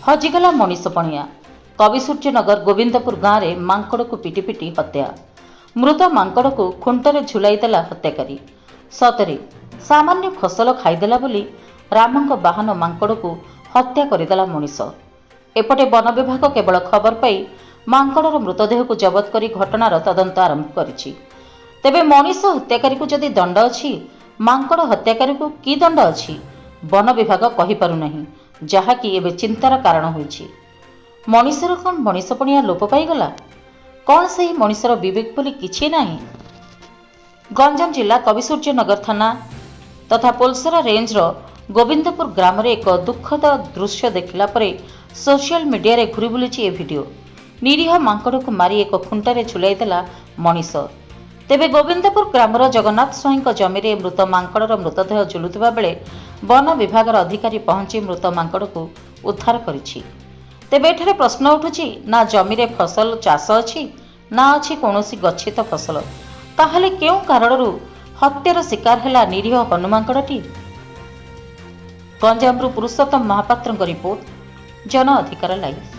हजिगला मनीष पणिया कविसूर्यनगर गोविंदपुर गाँव में मांकड़ को पिटी पिटी हत्या। मृत मांकड़ को खुंटरे झुलाईदेला हत्याकारी। सतरे सामान्य फसल खाईदेला बोली रामंग बाहन मांकड़ को हत्या करदेला मनीष। एपटे वन विभाग केवल खबर पाई मांकड़र मृतदेह को जबत कर घटनार तदंत आरंभ करिछि। तेबे मनीष हत्याकारी को जदि दंड अछि, मांकड़ हत्याकारी को की दंड अछि वन विभाग कहि पारु नहीं, जहाँकि एबे चिंतार कारण होइछि। मनीषर कौन मनीषपणिया लोप पाईगला? कौन सही मनीषर विवेक बोली किछि नाही? गंजाम जिला कविसूर्यनगर थाना तथा पोलसरा रेंजर गोविंदपुर ग्राम रे एक दुखद दृश्य देखिला परे सोशल मीडिया रे घुरी बुलिछि ए वीडियो। निरीह मांकड़ को मारी एक खुंटारे झुलाई देला मनीष। तेबे गोविंदपुर ग्रामर जगन्नाथ स्वाईं जमीरे मृत मांकड़र मृतदेह झुलुथिबा बेले वन विभागर अधिकारी पहुंची मृत मांकड़ को उद्धार करिछि। तेबे एठारे प्रश्न उठुछि, ना जमीरे फसल चाष अछि ना अछि कौनसी गच्छित फसल, ताहले केउ कारणरू हत्यार शिकार हैला निरीह हनुमांकड़टी? गंजामरू पुरुषोत्तम महापात्रଙ୍କ रिपोर्ट, जन अधिकार लाइव।